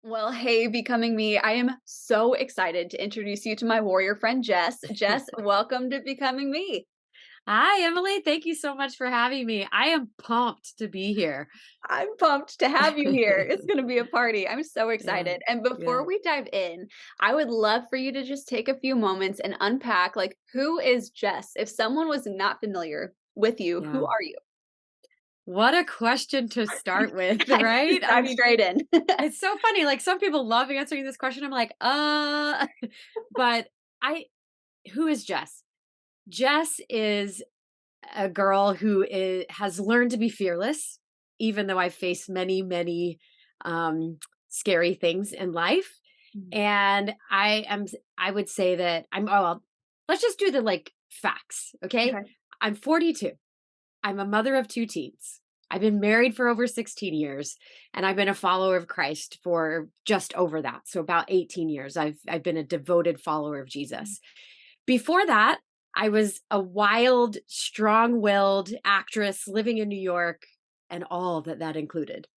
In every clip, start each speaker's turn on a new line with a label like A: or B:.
A: Well, hey, Becoming Me. I am so excited to introduce you to my warrior friend, Jess. Jess, welcome to Becoming Me.
B: Hi, Emily. Thank you so much for having me. I am pumped to be here.
A: I'm pumped to have you here. It's going to be a party. I'm so
B: Yeah,
A: excited. And before
B: yeah,
A: we dive in, I would love for you to just take a few moments and unpack like, who is Jess? If someone was not familiar with you, who
B: yeah.
A: are you?
B: What a question to start with,
A: I
B: right?
A: just
B: I
A: dive
B: mean,
A: straight in.
B: it's so funny. Like some people love answering this question. I'm like, but I, who is Jess? Jess is a girl who has learned to be fearless, even though I've faced many, scary things in life.
A: Mm,
B: And I would say that well, let's just do the like facts. Okay.
A: okay.
B: I'm 42. I'm a mother of two teens. I've been married for over 16 years and I've been a follower of Christ for just over that. So about 18 years. I've been a devoted follower of
A: Mm,
B: Jesus. Before that, I was a wild, strong-willed actress living in New York and all that that included.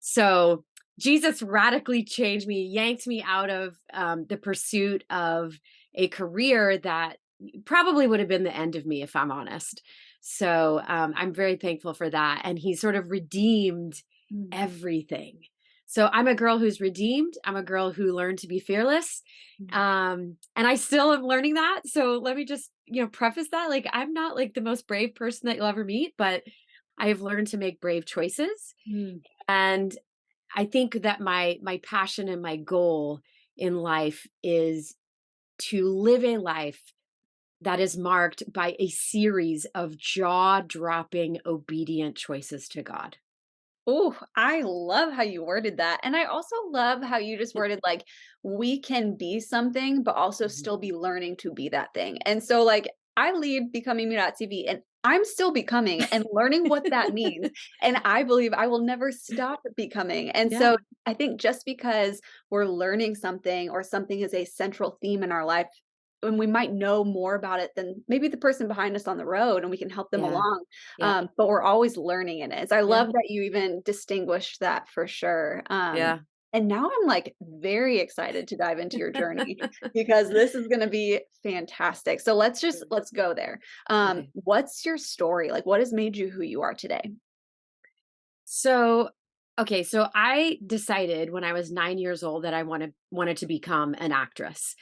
B: So Jesus radically changed me, yanked me out of the pursuit of a career that probably would have been the end of me if I'm honest. So I'm very thankful for that. And he sort of redeemed
A: mm,
B: everything. So I'm a girl who's redeemed. I'm a girl who learned to be fearless.
A: mm.
B: And I still am learning that. So let me just, preface that. Like, I'm not like the most brave person that you'll ever meet, but I have learned to make brave choices.
A: Mm.
B: And I think that my passion and my goal in life is to live a life that is marked by a series of jaw-dropping obedient choices to God.
A: Oh, I love how you worded that. And I also love how you just worded like we can be something, but also
B: Mhm.
A: still be learning to be that thing. And so like I lead BecomingMe.tv and I'm still becoming and learning what that means. And I believe I will never stop becoming. And
B: Yeah,
A: so I think just because we're learning something or something is a central theme in our life, and we might know more about it than maybe the person behind us on the road and we can help them
B: yeah,
A: along,
B: yeah,
A: but we're always learning in it. So I
B: yeah,
A: love that you even distinguished that for sure.
B: yeah.
A: And now I'm like very excited to dive into your journey because this is going to be fantastic. So let's go there.
B: Okay.
A: What's your story? Like what has made you who you are today?
B: So, okay, so I decided when I was 9 years old that I wanted to become an actress.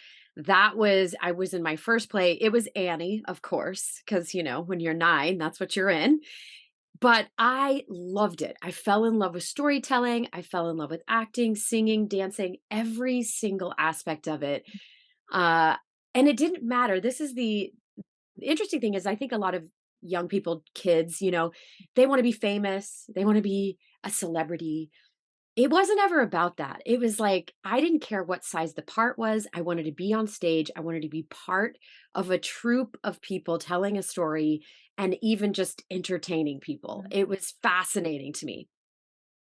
B: I was in my first play. It was Annie, of course, because when you're 9, that's what you're in. But I loved it. I fell in love with storytelling. I fell in love with acting, singing, dancing, every single aspect of it. Uh, and it didn't matter. The interesting thing is I think a lot of young people, kids, they want to be famous, they want to be a celebrity. It wasn't ever about that. It was like I didn't care what size the part was. I wanted to be on stage. I wanted to be part of a troupe of people telling a story and even just entertaining people.
A: Mhm.
B: It was fascinating to me.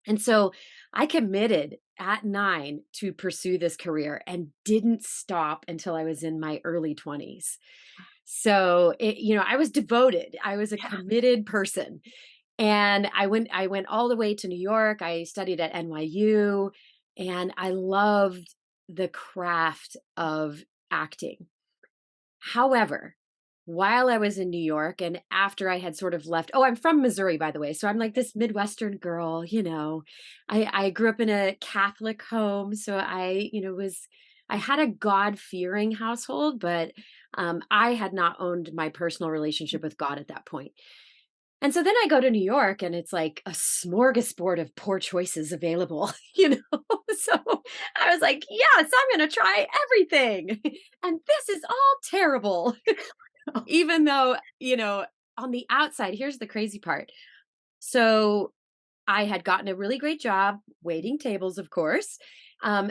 B: And so I committed at 9 to pursue this career and didn't stop until I was in my early 20s. So, I was devoted. I was a
A: Yeah.
B: committed person. And I went all the way to New York. I studied at NYU and I loved the craft of acting. However, while I was in New York and after I had sort of left, oh, I'm from Missouri, by the way. So I'm like this Midwestern girl, I grew up in a Catholic home. So I had a God fearing household, but I had not owned my personal relationship with God at that point. And so then I go to New York and it's like a smorgasbord of poor choices available, So I was like, yes, I'm going to try everything. And this is all terrible. Even though, on the outside, here's the crazy part. So I had gotten a really great job waiting tables, of course,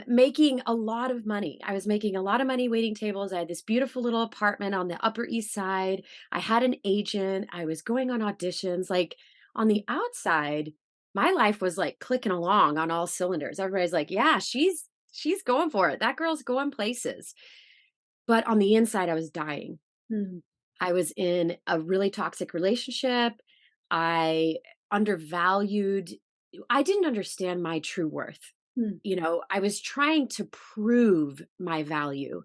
B: making a lot of money. I was making a lot of money waiting tables. I had this beautiful little apartment on the Upper East Side. I had an agent. I was going on auditions. Like on the outside, my life was like clicking along on all cylinders. Everybody's like, "Yeah, she's going for it. That girl's going places." But on the inside, I was dying.
A: Mhm.
B: I was in a really toxic relationship. I undervalued I didn't understand my true worth.
A: Mm,
B: I was trying to prove my value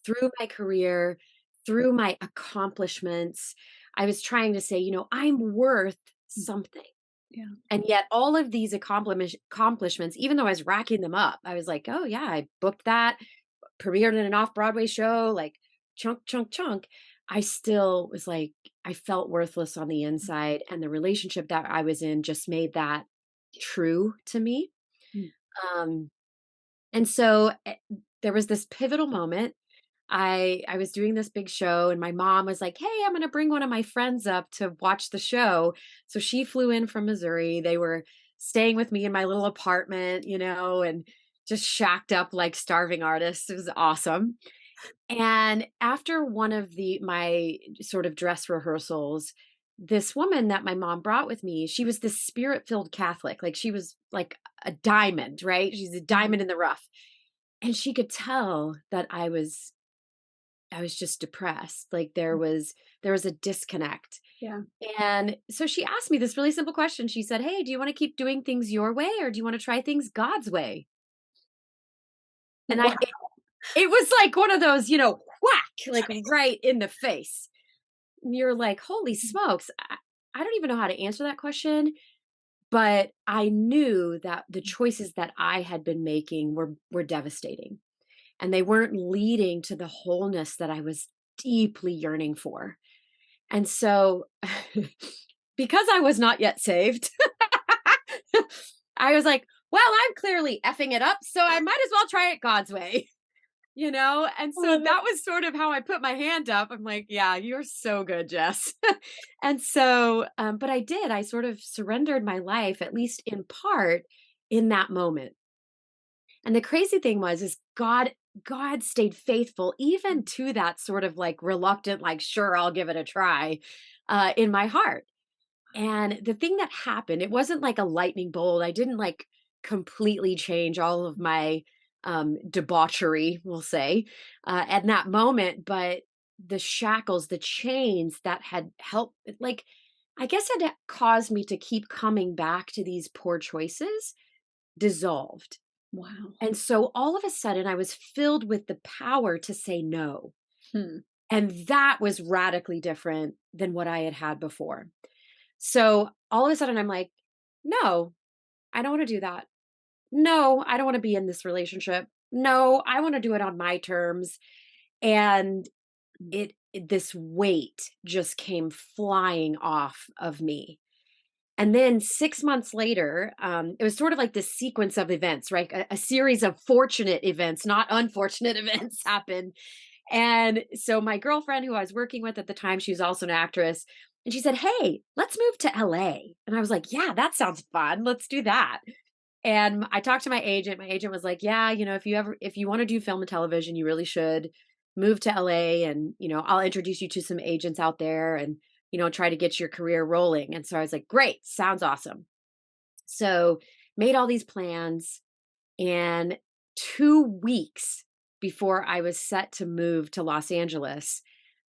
B: through my career, through my accomplishments. I was trying to say, I'm worth
A: mm,
B: something.
A: yeah.
B: And yet all of these accomplishments, even though I was racking them up, I was like, oh yeah, I booked that, premiered in an off-Broadway show, like chunk, chunk, chunk. I still was like, I felt worthless on the inside. And the relationship that I was in just made that true to me.
A: Mm,
B: Um, and so there was this pivotal moment. I was doing this big show and my mom was like, "Hey, I'm going to bring one of my friends up to watch the show." So she flew in from Missouri. They were staying with me in my little apartment, and just shacked up like starving artists. It was awesome. And after one of the my sort of dress rehearsals, this woman that my mom brought with me, she was this spirit-filled Catholic. Like she was like a diamond, right? She's a
A: mhm,
B: diamond in the rough. And she could tell that I was just depressed. Like
A: mm,
B: there was a disconnect.
A: yeah.
B: And so she asked me this really simple question. She said, "Hey, do you want to keep doing things your way or do you want to try things God's way?" And
A: Wow.
B: it was like one of those, whack, like right in the face. And you're like, "Holy smokes." I don't even know how to answer that question, but I knew that the choices that I had been making were devastating and they weren't leading to the wholeness that I was deeply yearning for. And so, because I was not yet saved, I was like, well, I'm clearly effing it up, so I might as well try it God's way, And
A: I
B: so
A: love it.
B: that was sort of how I put my hand up. I'm like, yeah, you're so good, Jess. And so, but I did, I sort of surrendered my life, at least in part, in that moment. And the crazy thing is God stayed faithful even to that sort of like reluctant, like, sure, I'll give it a try, in my heart. And the thing that happened, it wasn't like a lightning bolt. I didn't like completely change all of my debauchery, we'll say, at that moment, but the shackles, the chains that had helped, like, I guess had caused me to keep coming back to these poor choices dissolved.
A: Wow.
B: And so all of a sudden, I was filled with the power to say no.
A: Hmm.
B: And that was radically different than what I had had before. So all of a sudden, I'm like, no, I don't want to do that. No, I don't want to be in this relationship. No, I want to do it on my terms. And
A: Mm.
B: this weight just came flying off of me. And then 6 months later, it was sort of like this sequence of events, right? A series of fortunate events, not unfortunate events happened. And so my girlfriend who I was working with at the time, she was also an actress, and she said, "Hey, let's move to LA." And I was like, "Yeah, that sounds fun. Let's do that." And I talked to my agent. My agent was like, "Yeah, if you want to do film and television, you really should move to LA and, I'll introduce you to some agents out there and, try to get your career rolling." And so I was like, "Great, sounds awesome." So, made all these plans and 2 weeks before I was set to move to Los Angeles,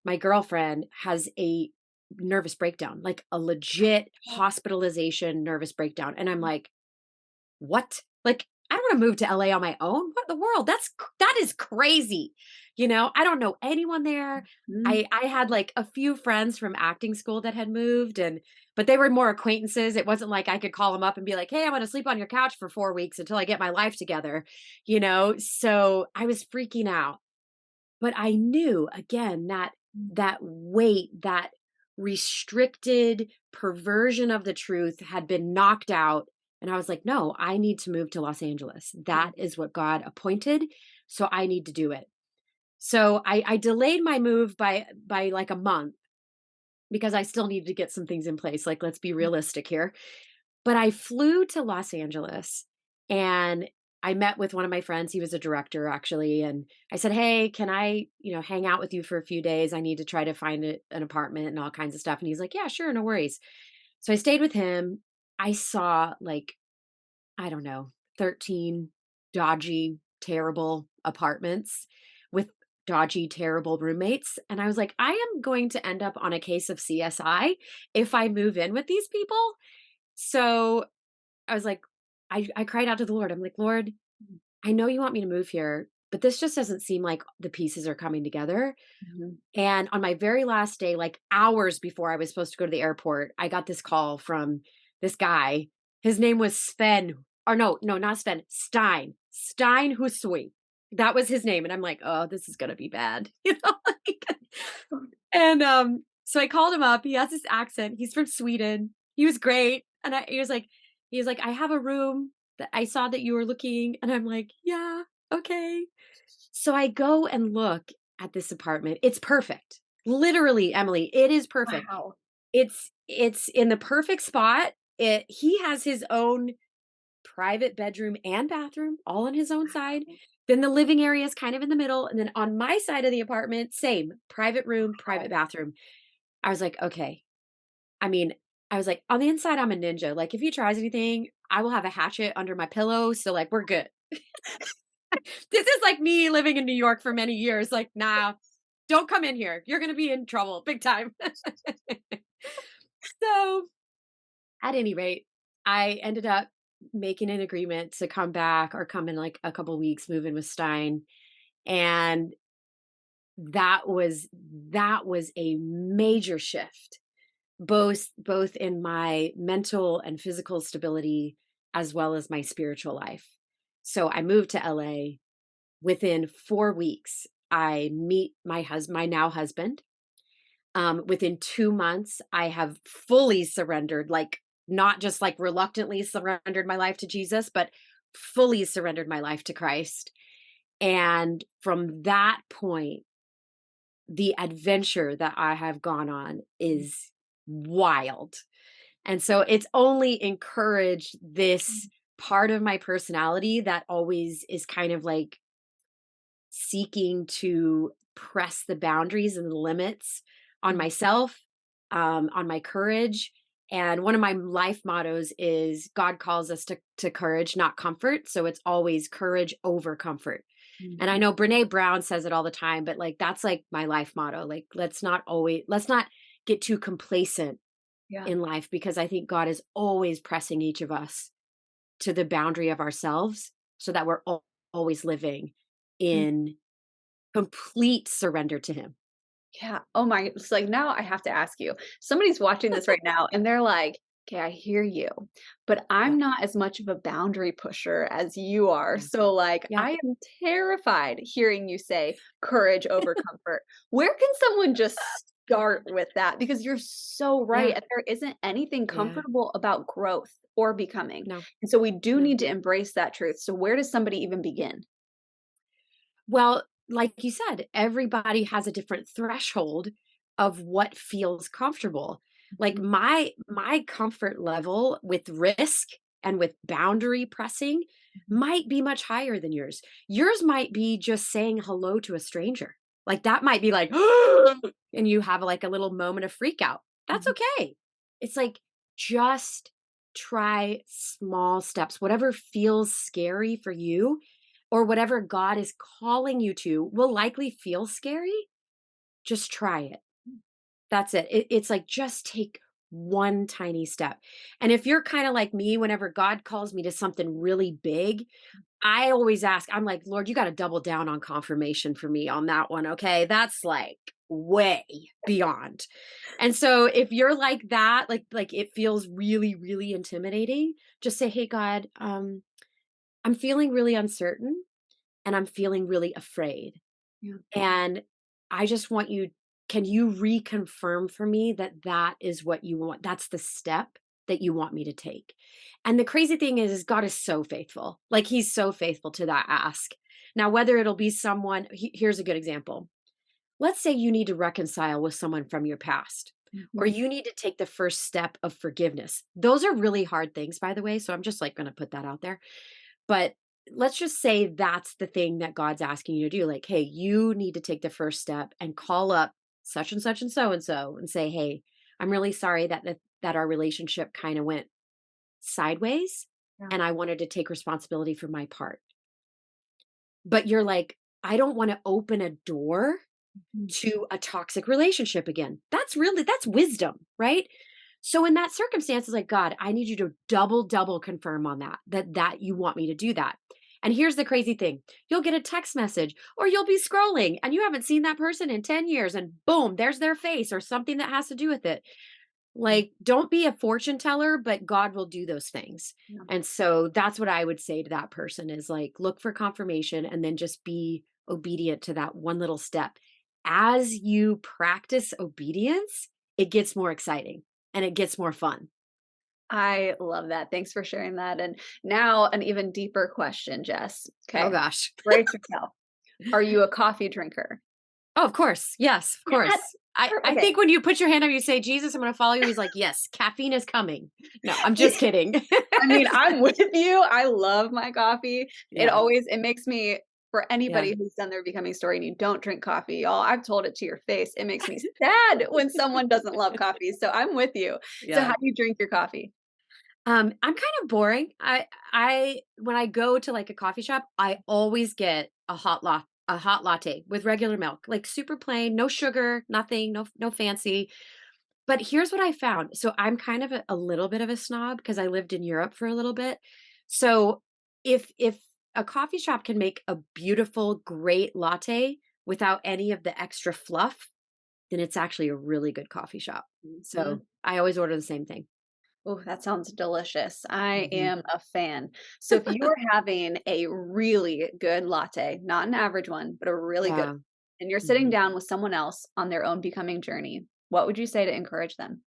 B: my girlfriend has a nervous breakdown, like a legit hospitalization nervous breakdown. And I'm like, what? Like, I don't want to move to LA on my own. What in the world? That is crazy. I don't know anyone there.
A: Mm.
B: I had like a few friends from acting school that had moved but they were more acquaintances. It wasn't like I could call them up and be like, "Hey, I'm going to sleep on your couch for 4 weeks until I get my life together." So I was freaking out. But I knew again that
A: Mm.
B: that weight, that restricted perversion of the truth had been knocked out. And I was like, no, I need to move to Los Angeles.
A: Mm.
B: That is what God appointed. So I need to do it. So I delayed my move by like a month because I still needed to get some things in place. Like, let's be realistic here. But I flew to Los Angeles and I met with one of my friends. He was a director actually. And I said, "Hey, can I, hang out with you for a few days? I need to try to find an apartment and all kinds of stuff." And he's like, "Yeah, sure. No worries." So I stayed with him. I saw like, I don't know, 13 dodgy, terrible apartments with dodgy, terrible roommates. And I was like, I am going to end up on a case of CSI if I move in with these people. So I was like, I cried out to the Lord. I'm like, Lord, I know you want me to move here, but this just doesn't seem like the pieces are coming together.
A: Mhm.
B: And on my very last day, like hours before I was supposed to go to the airport, I got this call from this guy. His name was Sven, or no, not Sven, Stein Husui. That was his name. And I'm like, oh, this is gonna be bad. Like, and so I called him up. He has this accent. He's from Sweden. He was great. And he was like, I have a room that I saw that you were looking. And I'm like, yeah, okay. So I go and look at this apartment. It's perfect. Literally, Emily, it is perfect.
A: Wow.
B: It's in the perfect spot. He has his own private bedroom and bathroom all on his own side. Then the living area is kind of in the middle. And then on my side of the apartment, same private room, private
A: Wow.
B: bathroom. I was like, okay. I mean, I was like, on the inside, I'm a ninja. Like, if he tries anything, I will have a hatchet under my pillow. So, like, we're good. This is like me living in New York for many years. Like, nah, don't come in here. You're going to be in trouble big time. So, at any rate, I ended up making an agreement to come back or come in like a couple weeks, move in with Stein. And that was that was a major shift, both in my mental and physical stability as well as my spiritual life. So I moved to LA. Within 4 weeks, I meet my now husband. Within 2 months, I have fully surrendered, like, not just, like, reluctantly surrendered my life to Jesus, but fully surrendered my life to Christ. And from that point, the adventure that I have gone on is wild. And so it's only encouraged this part of my personality that always is kind of like seeking to press the boundaries and the limits on
A: Mhm.
B: myself, on my courage. And one of my life mottos is God calls us to courage, not comfort. So it's always courage over comfort. And I
A: Mhm.
B: know Brene Brown says it all the time, but like that's like my life motto. Like let's not get too complacent
A: Yeah.
B: in life because I think God is always pressing each of us to the boundary of ourselves so that we're always living
A: Mm.
B: in complete surrender to him.
A: Yeah. Oh my, it's like now I have to ask you. Somebody's watching this right now and they're like, "Okay, I hear you, but
B: Yeah,
A: I'm not as much of a boundary pusher as you are."
B: yeah,
A: So like
B: yeah.
A: I am terrified hearing you say courage over comfort. Where can someone just start with that? Because you're so right.
B: Yeah,
A: And there isn't anything
B: yeah.
A: comfortable about growth or becoming.
B: No,
A: And so we do
B: no.
A: need to embrace that truth. So where does somebody even begin?
B: Well, like you said, everybody has a different threshold of what feels comfortable. Like
A: Mhm.
B: my comfort level with risk and with boundary pressing
A: Mhm.
B: might be much higher than yours. Yours might be just saying hello to a stranger. Like that might be like and you have like a little moment of freak out. That's
A: Mhm.
B: okay. It's like just try small steps. Whatever feels scary for you, or whatever God is calling you to will likely feel scary. Just try it. That's it. It's like just take one tiny step. And if you're kind of like me, whenever God calls me to something really big, I always ask, I'm like, Lord, you got to double down on confirmation for me on that one. Okay. That's like way beyond. And so if you're like that, like it feels really, really intimidating, just say, hey, God, I'm feeling really uncertain and I'm feeling really afraid.
A: Yeah.
B: And I just want you, can you reconfirm for me that that is what you want? That's the step that you want me to take. And the crazy thing is God is so faithful. Like he's so faithful to that ask. Now, whether it'll be someone, here's a good example. Let's say you need to reconcile with someone from your past, or
A: Mhm.
B: you need to take the first step of forgiveness. Those are really hard things, by the way. So I'm just like going to put that out there. But let's just say that's the thing that God's asking you to do. Like, hey, you need to take the first step and call up such and so and say, hey, I'm really sorry that our relationship kind of went sideways
A: Yeah.
B: and I wanted to take responsibility for my part. But you're like, I don't want to open a door
A: Mhm.
B: to a toxic relationship again. That's wisdom, right? So in that circumstance, it's like, God, I need you to double confirm on that you want me to do that. And here's the crazy thing. You'll get a text message or you'll be scrolling and you haven't seen that person in 10 years and boom, there's their face or something that has to do with it. Like, don't be a fortune teller, but God will do those things.
A: Yeah.
B: And so that's what I would say to that person is like, look for confirmation and then just be obedient to that one little step. As you practice obedience, it gets more exciting and it gets more fun.
A: I love that. Thanks for sharing that. And now an even deeper question, Jess.
B: Oh
A: Okay.
B: gosh.
A: Brace yourself. Are you a coffee drinker?
B: Oh, of course. Yes, of
A: Yes.
B: course. I
A: Okay.
B: think when you put your hand up, you say, Jesus, I'm going to follow you. He's like, yes, caffeine is coming. No, I'm just kidding.
A: I mean, I'm with you. I love my coffee.
B: Yeah.
A: It makes me, for
B: Yeah.
A: anybody who's done their becoming story and you don't drink coffee, y'all, I've told it to your face. It makes me sad when someone doesn't love coffee. So I'm with you. So how
B: Yeah.
A: do you drink your coffee?
B: I'm kind of boring. I when I go to like a coffee shop, I always get a hot latte with regular milk, like super plain, no sugar, nothing, no fancy. But here's what I found. So I'm kind of a little bit of a snob because I lived in Europe for a little bit. So if a coffee shop can make a beautiful, great latte without any of the extra fluff, then it's actually a really good coffee shop.
A: Mhm.
B: So I always order the same thing.
A: Oh, that sounds delicious. I
B: Mhm.
A: am a fan. So if you were having a really good latte, not an average one, but a really good,
B: Yeah.
A: and you're sitting
B: Mhm.
A: down with someone else on their own becoming journey, what would you say to encourage them?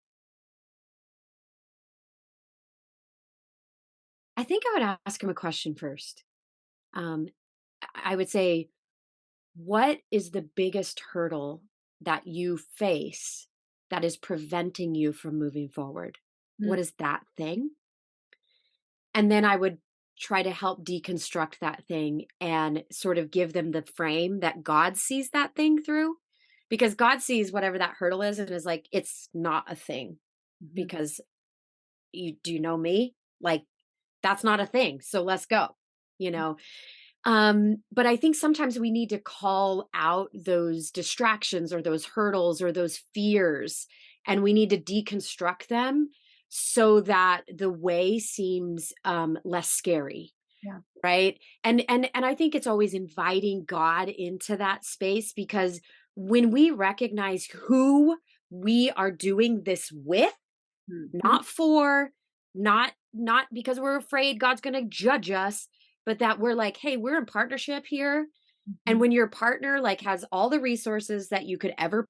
B: I think I would ask him a question first. Um, I would say, what is the biggest hurdle that you face that is preventing you from moving forward? What
A: Mm,
B: is that thing? And then I would try to help deconstruct that thing and sort of give them the frame that God sees that thing through. Because God sees whatever that hurdle is and is like, it's not a thing.
A: mhm,
B: Because do you know me? Like, that's not a thing. So let's go. You know, but I think sometimes we need to call out those distractions or those hurdles or those fears, and we need to deconstruct them so that the way seems less scary,
A: yeah.
B: right? And I think it's always inviting God into that space because when we recognize who we are doing this with,
A: Mhm,
B: not for, not because we're afraid God's going to judge us, but that we're like, hey, we're in partnership here. And
A: mhm,
B: when your partner like has all the resources that you could ever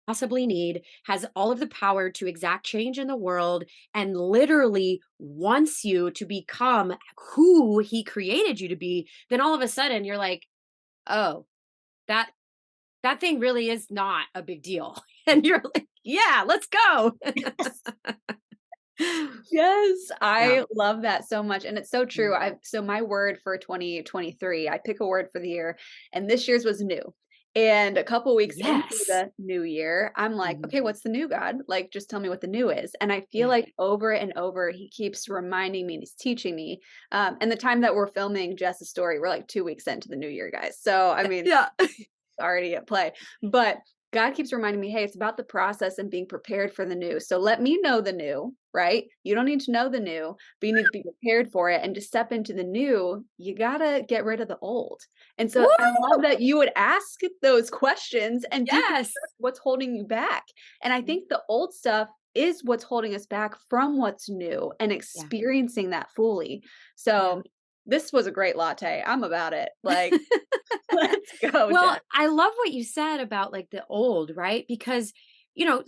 B: possibly need, has all of the power to exact change in the world, and literally wants you to become who he created you to be, then all of a sudden you're like, oh, that that thing really is not a big deal. And you're like, yeah, let's go.
A: yes. Yes,
B: Yeah.
A: I love that so much, and it's so true.
B: Mm.
A: So my word for 2023, I pick a word for the year, and this year's was new. And a couple weeks into
B: Yes.
A: the new year, I'm like,
B: Mhm.
A: "Okay, what's the new, God? Like, just tell me what the new is." And I feel
B: Yeah.
A: like over and over, he keeps reminding me and he's teaching me. And the time that we're filming Jess's story, we're like 2 weeks into the new year, guys. So, I mean,
B: Yeah.
A: already at play. But God keeps reminding me, hey, it's about the process and being prepared for the new. So let me know the new, right? You don't need to know the new, but you need to be prepared for it. And to step into the new, you got to get rid of the old. And so I love
B: Woo!
A: that you would ask those questions and
B: Yes.
A: deconstruct what's holding you back. And I think the old stuff is what's holding us back from what's new and
B: Yeah.
A: experiencing that fully.
B: Yeah.
A: So this was a great latte. I'm about it. Like, let's go,
B: Well,
A: Jess.
B: I love what you said about like the old, right? Because,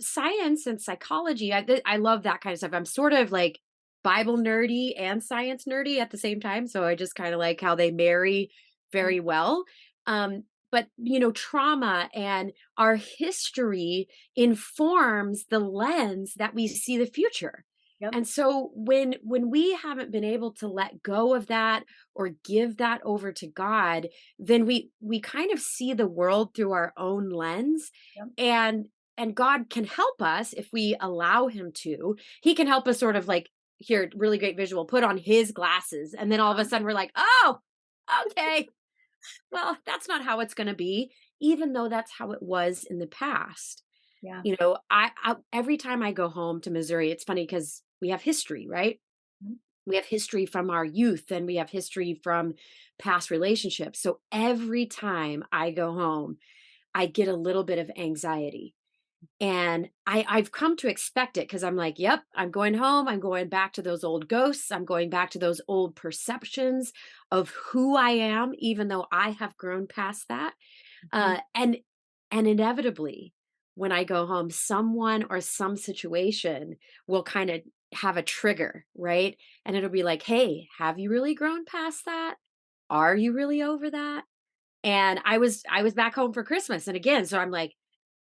B: science and psychology, I love that kind of stuff. I'm sort of like Bible nerdy and science nerdy at the same time. So I just kind of like how they marry very well. But, trauma and our history informs the lens that we see the future.
A: Yep.
B: And so when we haven't been able to let go of that or give that over to God, then we kind of see the world through our own lens,
A: Yep.
B: and God can help us if we allow him to. He can help us sort of like, here, really great visual, put on his glasses, and then all of a sudden we're like, oh, okay, well, that's not how it's going to be, even though that's how it was in the past.
A: Yeah.
B: I every time I go home to Missouri, it's funny because we have history, right?
A: Mhm.
B: We have history from our youth and we have history from past relationships. So every time I go home, I get a little bit of anxiety. And I've come to expect it because I'm like, yep, I'm going home. I'm going back to those old ghosts. I'm going back to those old perceptions of who I am, even though I have grown past that.
A: Mhm.
B: And inevitably, when I go home, someone or some situation will kind of have a trigger, right? And it'll be like, hey, have you really grown past that? Are you really over that? And I was back home for Christmas. And again, so I'm like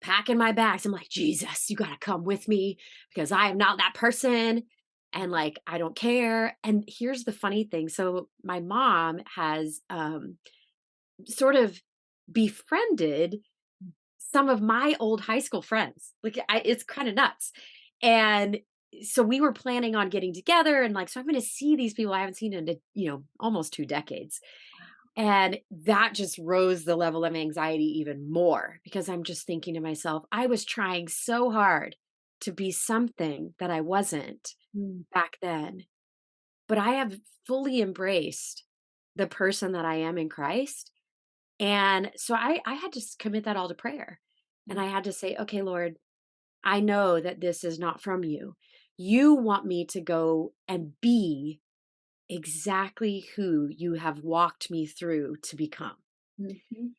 B: packing my bags. I'm like, Jesus, you gotta come with me because I am not that person. And like, I don't care. And here's the funny thing. So my mom has sort of befriended some of my old high school friends. Like it's kind of nuts. And so we were planning on getting together and like, so I'm going to see these people I haven't seen in, almost 2 decades. And that just rose the level of anxiety even more because I'm just thinking to myself, I was trying so hard to be something that I wasn't
A: Mm.
B: back then, but I have fully embraced the person that I am in Christ. And so I had to commit that all to prayer. And
A: Mm.
B: I had to say, okay, Lord, I know that this is not from you. You want me to go and be exactly who you have walked me through to become.
A: Mhm.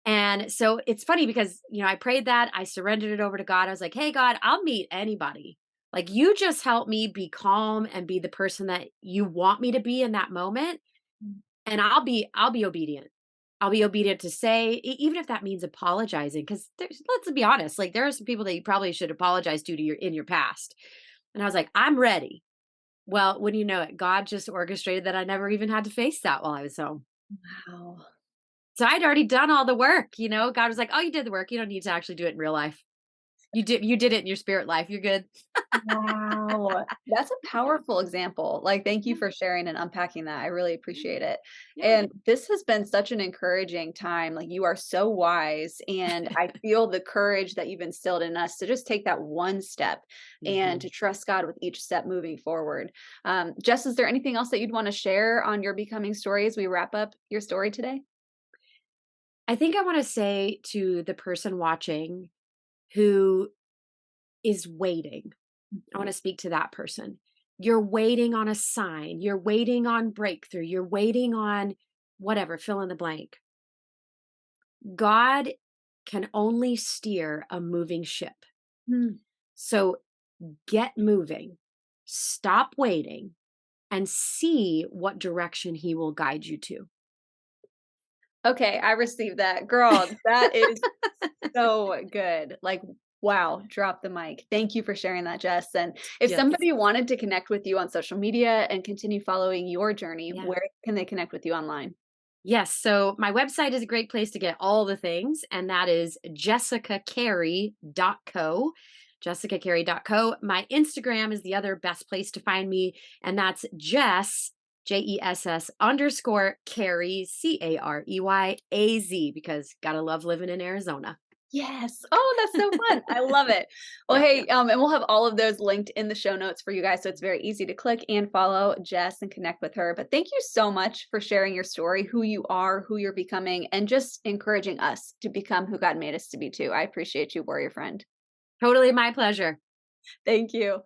B: And so it's funny because, I prayed that, I surrendered it over to God. I was like, hey, God, I'll meet anybody. Like, you just help me be calm and be the person that you want me to be in that moment.
A: Mm.
B: And I'll be obedient. I'll be obedient to say, even if that means apologizing, because let's be honest, like there are some people that you probably should apologize to in your past. And I was like, I'm ready. Well, when you know it, God just orchestrated that I never even had to face that while I was home.
A: Wow.
B: So I'd already done all the work. God was like, "Oh, you did the work. You don't need to actually do it in real life. You did it in your spirit life. You're good."
A: Wow. That's a powerful example. Like, thank you
B: Yeah,
A: for sharing and unpacking that. I really
B: yeah,
A: appreciate it.
B: yeah.
A: And this has been such an encouraging time. Like, you are so wise. And I feel the courage that you've instilled in us to just take that one step and to
B: Mhm.
A: trust God with each step moving forward. Jess, is there anything else that you'd want to share on your becoming story as we wrap up your story today?
B: I think I wanna say to the person watching who is waiting, I wanna speak to that person. You're waiting on a sign, you're waiting on breakthrough, you're waiting on whatever, fill in the blank. God can only steer a moving ship.
A: Mm.
B: So get moving, stop waiting, and see what direction he will guide you to.
A: Okay, I received that. Girl, that is so good. Like, wow, drop the mic. Thank you for sharing that, Jess. And if
B: Yes.
A: somebody wanted to connect with you on social media and continue following your journey,
B: Yeah.
A: where can they connect with you online?
B: Yes. So my website is a great place to get all the things, and that is jessicacarey.co. Jessicacarey.co. My Instagram is the other best place to find me, and that's Jess, JESS underscore Carey, CareyAZ, because gotta love living in Arizona.
A: Yes. Oh, that's so fun. I love it. Well,
B: Yep.
A: hey,
B: Yep.
A: and we'll have all of those linked in the show notes for you guys. So it's very easy to click and follow Jess and connect with her. But thank you so much for sharing your story, who you are, who you're becoming, and just encouraging us to become who God made us to be too. I appreciate you, warrior friend.
B: Totally my pleasure.
A: Thank you.